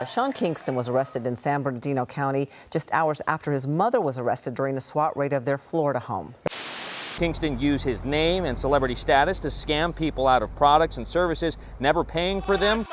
Sean Kingston was arrested in San Bernardino County just hours after his mother was arrested during a SWAT raid of their Florida home. Kingston used his name and celebrity status to scam people out of products and services, never paying for them.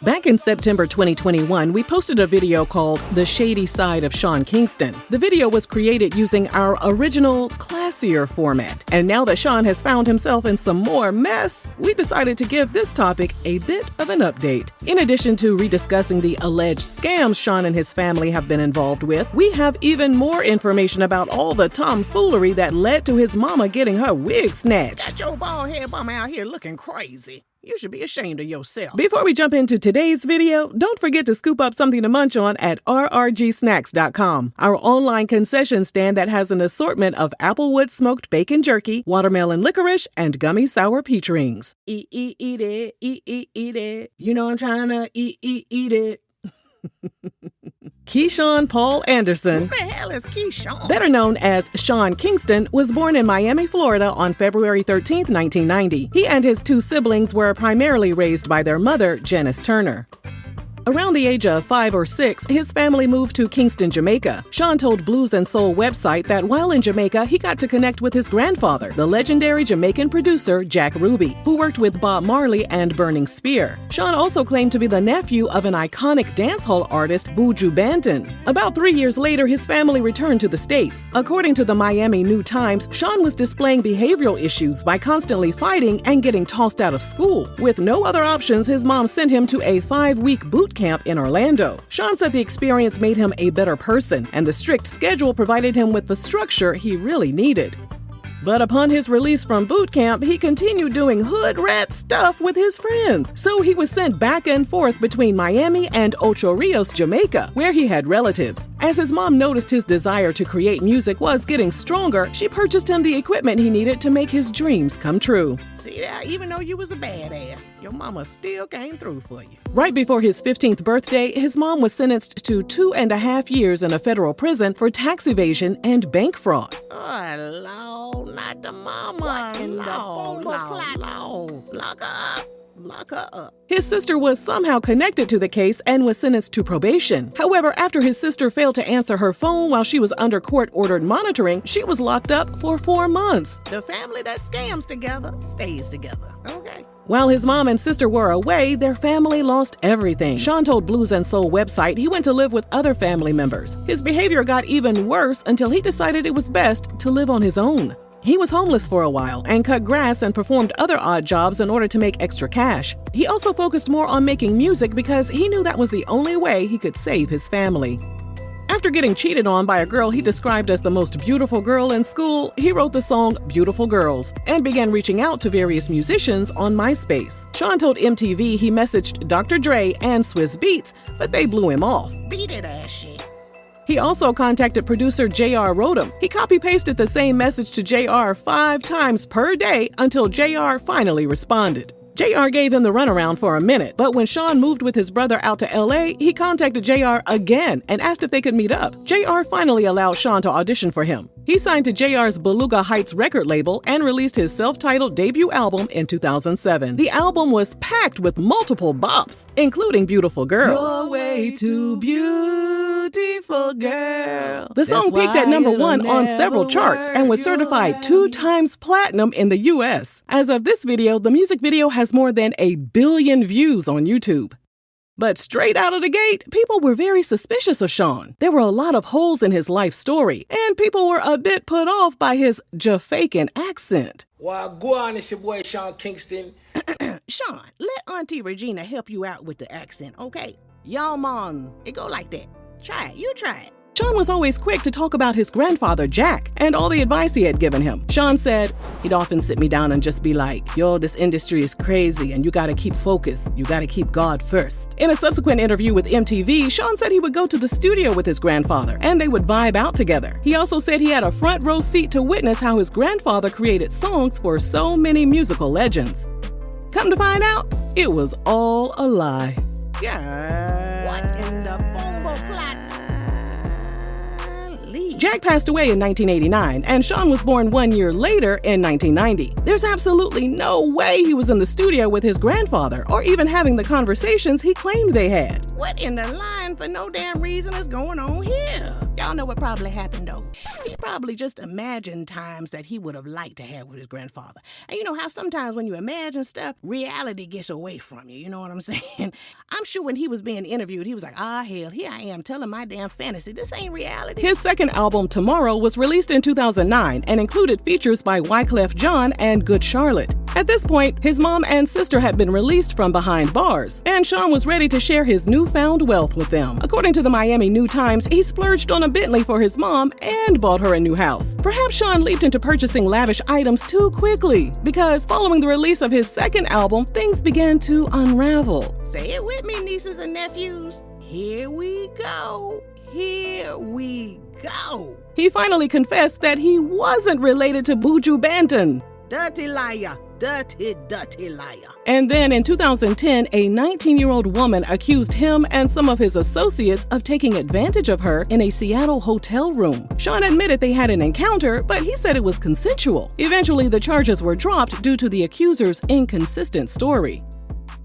Back in September 2021, we posted a video called The Shady Side of Sean Kingston. The video was created using our original, classier format. And now that Sean has found himself in some more mess, we decided to give this topic a bit of an update. In addition to rediscussing the alleged scams Sean and his family have been involved with, we have even more information about all the tomfoolery that led to his mama getting her wig snatched. Got your bald head bum out here looking crazy. You should be ashamed of yourself. Before we jump into today's video, don't forget to scoop up something to munch on at rrgsnacks.com, our online concession stand that has an assortment of applewood smoked bacon jerky, watermelon licorice, and gummy sour peach rings. Eat it. You know I'm trying to eat it. Keyshawn Paul Anderson, Who the hell is Keyshawn? better known as Sean Kingston, was born in Miami, Florida on February 13, 1990. He and his two siblings were primarily raised by their mother, Janice Turner. Around the age of 5 or 6, his family moved to Kingston, Jamaica. Sean told Blues and Soul website that while in Jamaica, he got to connect with his grandfather, the legendary Jamaican producer Jack Ruby, who worked with Bob Marley and Burning Spear. Sean also claimed to be the nephew of an iconic dancehall artist, Buju Banton. About 3 years later, his family returned to the States. According to the Miami New Times, Sean was displaying behavioral issues by constantly fighting and getting tossed out of school. With no other options, his mom sent him to a 5-week boot camp in Orlando. Sean said the experience made him a better person, and the strict schedule provided him with the structure he really needed. But upon his release from boot camp, he continued doing hood rat stuff with his friends. So he was sent back and forth between Miami and Ocho Rios, Jamaica, where he had relatives. As his mom noticed his desire to create music was getting stronger, she purchased him the equipment he needed to make his dreams come true. See that? Even though you was a badass, your mama still came through for you. Right before his 15th birthday, his mom was sentenced to 2.5 years in a federal prison for tax evasion and bank fraud. Oh, Lord, not the mama. What in the No. bomba clock? Lock her up. His sister was somehow connected to the case and was sentenced to probation. However, after his sister failed to answer her phone while she was under court-ordered monitoring, she was locked up for 4 months. The family that scams together stays together. Okay. While his mom and sister were away, their family lost everything. Sean told Blues and Soul website he went to live with other family members. His behavior got even worse until he decided it was best to live on his own. He was homeless for a while and cut grass and performed other odd jobs in order to make extra cash. He also focused more on making music because he knew that was the only way he could save his family. After getting cheated on by a girl he described as the most beautiful girl in school, he wrote the song Beautiful Girls and began reaching out to various musicians on MySpace. Sean told MTV he messaged Dr. Dre and Swizz Beatz, but they blew him off. Beat it ass shit. He also contacted producer J.R. Rodham. He copy-pasted the same message to J.R. 5 times per day until J.R. finally responded. J.R. gave him the runaround for a minute, but when Sean moved with his brother out to L.A., he contacted J.R. again and asked if they could meet up. J.R. finally allowed Sean to audition for him. He signed to J.R.'s Beluga Heights record label and released his self-titled debut album in 2007. The album was packed with multiple bops, including Beautiful Girls. You're way too beautiful, girl. The song peaked at number 1 on several charts and was certified 2 times platinum in the U.S. As of this video, the music video has more than 1 billion views on YouTube. But straight out of the gate, people were very suspicious of Sean. There were a lot of holes in his life story, and people were a bit put off by his Jamaican accent. Well, go on, it's your boy Sean Kingston. Sean, let Auntie Regina help you out with the accent, okay? Y'all mom, it go like that. Try it, you try it. Sean was always quick to talk about his grandfather, Jack, and all the advice he had given him. Sean said, he'd often sit me down and just be like, yo, this industry is crazy and you gotta keep focused. You gotta keep God first. In a subsequent interview with MTV, Sean said he would go to the studio with his grandfather and they would vibe out together. He also said he had a front row seat to witness how his grandfather created songs for so many musical legends. Come to find out, it was all a lie. Yeah. What in the bomba clock? Lee. Jack passed away in 1989, and Sean was born 1 year later in 1990. There's absolutely no way he was in the studio with his grandfather, or even having the conversations he claimed they had. What in the line for no damn reason is going on here? Y'all know what probably happened though. He probably just imagined times that he would have liked to have with his grandfather. And you know how sometimes when you imagine stuff, reality gets away from you, you know what I'm saying? I'm sure when he was being interviewed, he was like, hell, here I am telling my damn fantasy. This ain't reality. His second album, Tomorrow, was released in 2009 and included features by Wyclef Jean and Good Charlotte. At this point, his mom and sister had been released from behind bars, and Sean was ready to share his newfound wealth with them. According to the Miami New Times, he splurged on a Bentley for his mom and bought her a new house. Perhaps Sean leaped into purchasing lavish items too quickly, because following the release of his second album, things began to unravel. Say it with me, nieces and nephews. Here we go. Here we go. He finally confessed that he wasn't related to Buju Banton. Dirty liar. Dirty, dirty liar. And then in 2010, a 19-year-old woman accused him and some of his associates of taking advantage of her in a Seattle hotel room. Sean admitted they had an encounter, but he said it was consensual. Eventually, the charges were dropped due to the accuser's inconsistent story.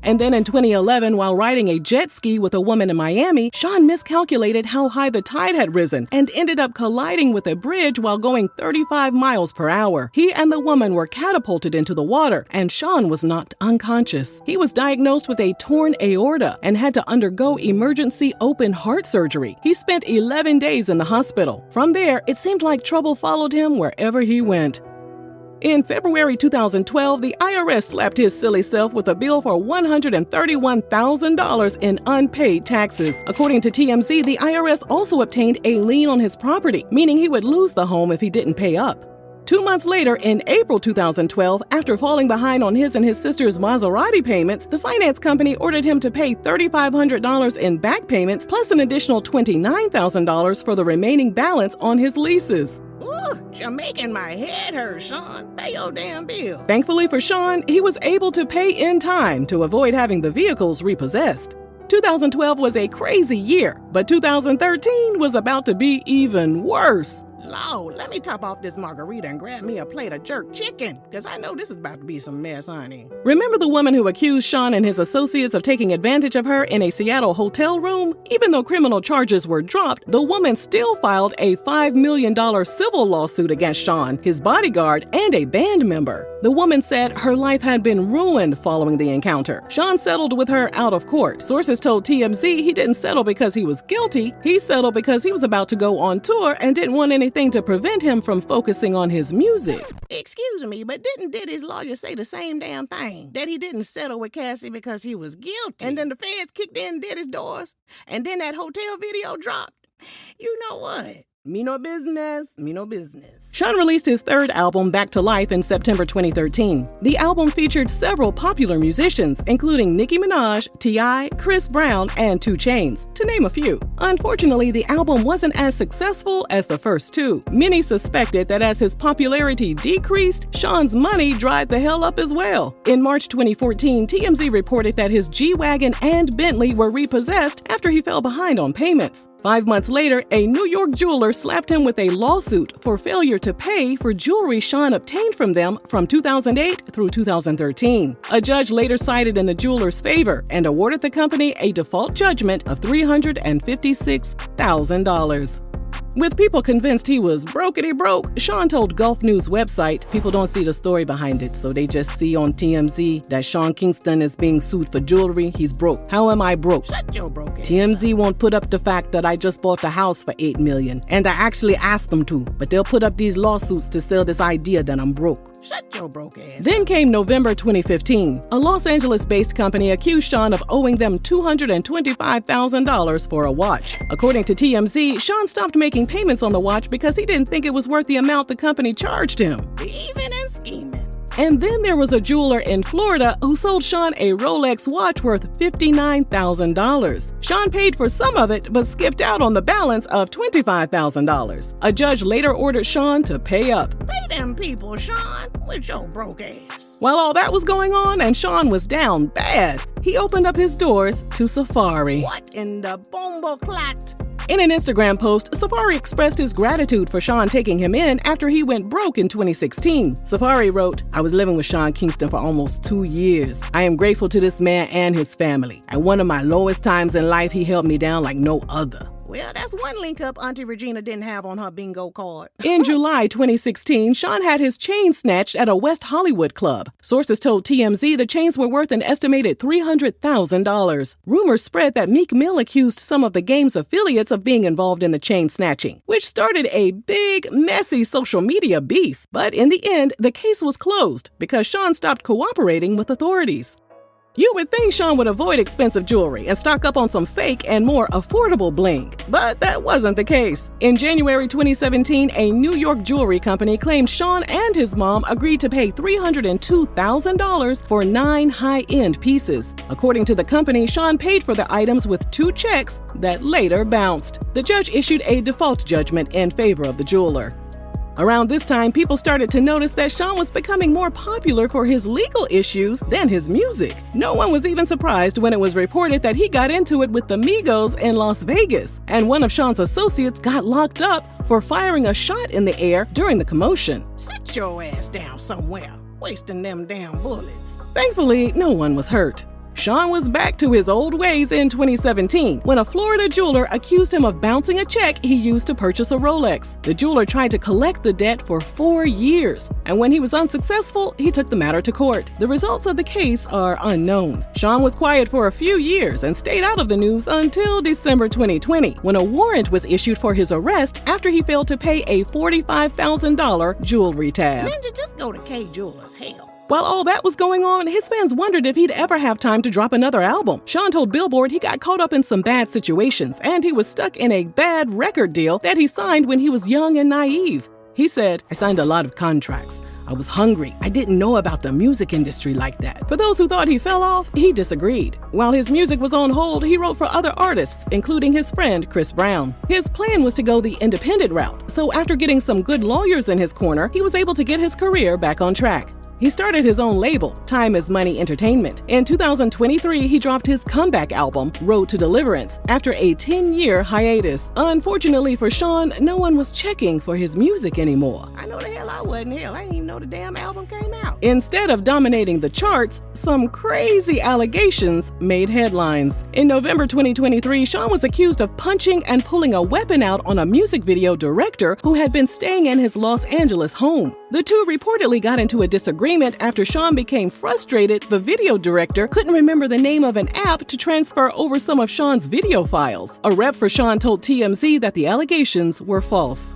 And then in 2011, while riding a jet ski with a woman in Miami, Sean miscalculated how high the tide had risen and ended up colliding with a bridge while going 35 miles per hour. He and the woman were catapulted into the water, and Sean was knocked unconscious. He was diagnosed with a torn aorta and had to undergo emergency open heart surgery. He spent 11 days in the hospital. From there, it seemed like trouble followed him wherever he went. In February 2012, the IRS slapped his silly self with a bill for $131,000 in unpaid taxes. According to TMZ, the IRS also obtained a lien on his property, meaning he would lose the home if he didn't pay up. 2 months later, in April 2012, after falling behind on his and his sister's Maserati payments, the finance company ordered him to pay $3,500 in back payments, plus an additional $29,000 for the remaining balance on his leases. Ooh, you're making my head hurt, Sean. Pay your damn bill. Thankfully for Sean, he was able to pay in time to avoid having the vehicles repossessed. 2012 was a crazy year, but 2013 was about to be even worse. Lord, let me top off this margarita and grab me a plate of jerk chicken, because I know this is about to be some mess, honey. Remember the woman who accused Sean and his associates of taking advantage of her in a Seattle hotel room? Even though criminal charges were dropped, the woman still filed a $5 million civil lawsuit against Sean, his bodyguard, and a band member. The woman said her life had been ruined following the encounter. Sean settled with her out of court. Sources told TMZ he didn't settle because he was guilty. He settled because he was about to go on tour and didn't want anything to prevent him from focusing on his music. Excuse me, but didn't Diddy's lawyer say the same damn thing? That he didn't settle with Cassie because he was guilty. And then the feds kicked in Diddy's doors. And then that hotel video dropped. You know what? Me no business, me no business. Sean released his third album, Back to Life, in September 2013. The album featured several popular musicians, including Nicki Minaj, T.I., Chris Brown, and 2 Chainz, to name a few. Unfortunately, the album wasn't as successful as the first two. Many suspected that as his popularity decreased, Sean's money dried the hell up as well. In March 2014, TMZ reported that his G-Wagon and Bentley were repossessed after he fell behind on payments. 5 months later, a New York jeweler slapped him with a lawsuit for failure to pay for jewelry Sean obtained from them from 2008 through 2013. A judge later sided in the jeweler's favor and awarded the company a default judgment of $356,000. With people convinced he was brokety broke, Sean told Gulf News website people don't see the story behind it, so they just see on TMZ that Sean Kingston is being sued for jewelry. He's broke. How am I broke? Shut your broke ass. TMZ won't put up the fact that I just bought the house for $8 million, and I actually asked them to, but they'll put up these lawsuits to sell this idea that I'm broke. Shut your broke ass. Then came November 2015. A Los Angeles-based company accused Sean of owing them $225,000 for a watch. According to TMZ, Sean stopped making payments on the watch because he didn't think it was worth the amount the company charged him. Even and scheming. And then there was a jeweler in Florida who sold Sean a Rolex watch worth $59,000. Sean paid for some of it, but skipped out on the balance of $25,000. A judge later ordered Sean to pay up. Pay them people, Sean, with your broke ass. While all that was going on and Sean was down bad, he opened up his doors to Safari. What in the bombo clot In an Instagram post, Safari expressed his gratitude for Sean taking him in after he went broke in 2016. Safari wrote, "I was living with Sean Kingston for almost 2 years. I am grateful to this man and his family. At one of my lowest times in life, he held me down like no other." Well, that's one link up Auntie Regina didn't have on her bingo card. In July 2016, Sean had his chain snatched at a West Hollywood club. Sources told TMZ the chains were worth an estimated $300,000. Rumors spread that Meek Mill accused some of the game's affiliates of being involved in the chain snatching, which started a big, messy social media beef. But in the end, the case was closed because Sean stopped cooperating with authorities. You would think Sean would avoid expensive jewelry and stock up on some fake and more affordable bling, but that wasn't the case. In January 2017, a New York jewelry company claimed Sean and his mom agreed to pay $302,000 for 9 high-end pieces. According to the company, Sean paid for the items with 2 checks that later bounced. The judge issued a default judgment in favor of the jeweler. Around this time, people started to notice that Sean was becoming more popular for his legal issues than his music. No one was even surprised when it was reported that he got into it with the Migos in Las Vegas, and one of Sean's associates got locked up for firing a shot in the air during the commotion. Sit your ass down somewhere, wasting them damn bullets. Thankfully, no one was hurt. Sean was back to his old ways in 2017 when a Florida jeweler accused him of bouncing a check he used to purchase a Rolex. The jeweler tried to collect the debt for 4 years, and when he was unsuccessful, he took the matter to court. The results of the case are unknown. Sean was quiet for a few years and stayed out of the news until December 2020, when a warrant was issued for his arrest after he failed to pay a $45,000 jewelry tab. Ninja, just go to K Jewelers, hell. While all that was going on, his fans wondered if he'd ever have time to drop another album. Sean told Billboard he got caught up in some bad situations, and he was stuck in a bad record deal that he signed when he was young and naive. He said, "I signed a lot of contracts. I was hungry. I didn't know about the music industry like that." For those who thought he fell off, he disagreed. While his music was on hold, he wrote for other artists, including his friend Chris Brown. His plan was to go the independent route, so after getting some good lawyers in his corner, he was able to get his career back on track. He started his own label, Time is Money Entertainment. In 2023, he dropped his comeback album, Road to Deliverance, after a 10-year hiatus. Unfortunately for Sean, no one was checking for his music anymore. I know the hell I wasn't. Hell, I didn't even know the damn album came out. Instead of dominating the charts, some crazy allegations made headlines. In November 2023, Sean was accused of punching and pulling a weapon out on a music video director who had been staying in his Los Angeles home. The two reportedly got into a disagreement after Sean became frustrated the video director couldn't remember the name of an app to transfer over some of Sean's video files. A rep for Sean told TMZ that the allegations were false.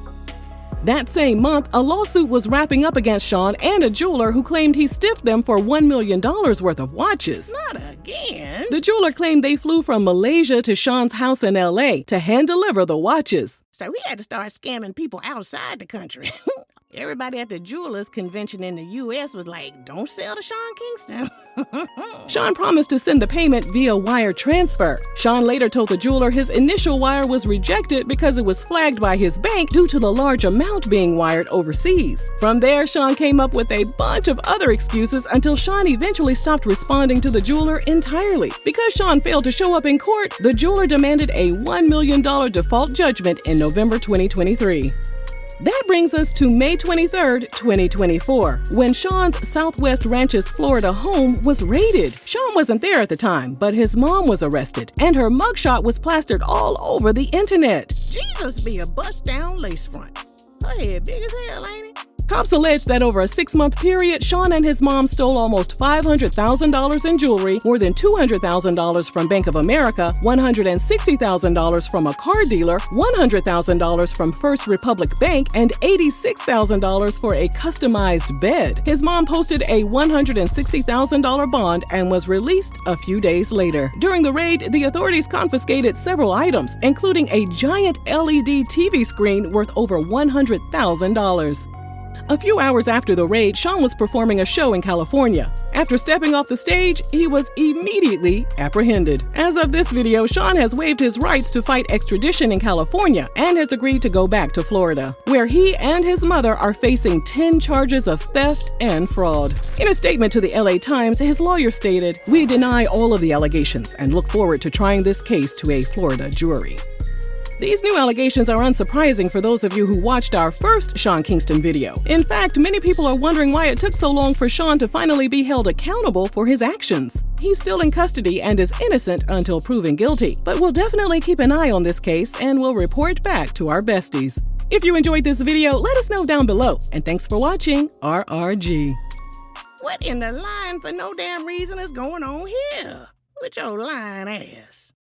That same month, a lawsuit was wrapping up against Sean and a jeweler who claimed he stiffed them for $1 million worth of watches. Not again. The jeweler claimed they flew from Malaysia to Sean's house in LA to hand deliver the watches. So he had to start scamming people outside the country. Everybody at the jewelers convention in the U.S. was like, don't sell to Sean Kingston. Sean promised to send the payment via wire transfer. Sean later told the jeweler his initial wire was rejected because it was flagged by his bank due to the large amount being wired overseas. From there, Sean came up with a bunch of other excuses until Sean eventually stopped responding to the jeweler entirely. Because Sean failed to show up in court, the jeweler demanded a $1 million default judgment in November 2023. That brings us to May 23, 2024, when Sean's Southwest Ranches, Florida home was raided. Sean wasn't there at the time, but his mom was arrested, and her mugshot was plastered all over the internet. Jesus be a bust-down lace front. Her head big as hell, ain't it? Cops allege that over a 6-month period, Sean and his mom stole almost $500,000 in jewelry, more than $200,000 from Bank of America, $160,000 from a car dealer, $100,000 from First Republic Bank, and $86,000 for a customized bed. His mom posted a $160,000 bond and was released a few days later. During the raid, the authorities confiscated several items, including a giant LED TV screen worth over $100,000. A few hours after the raid, Sean was performing a show in California. After stepping off the stage, he was immediately apprehended. As of this video, Sean has waived his rights to fight extradition in California and has agreed to go back to Florida, where he and his mother are facing 10 charges of theft and fraud. In a statement to the LA Times, his lawyer stated, "We deny all of the allegations and look forward to trying this case to a Florida jury." These new allegations are unsurprising for those of you who watched our first Sean Kingston video. In fact, many people are wondering why it took so long for Sean to finally be held accountable for his actions. He's still in custody and is innocent until proven guilty, but we'll definitely keep an eye on this case and we'll report back to our besties. If you enjoyed this video, let us know down below, and thanks for watching RRG. What in the line for no damn reason is going on here with your lying ass?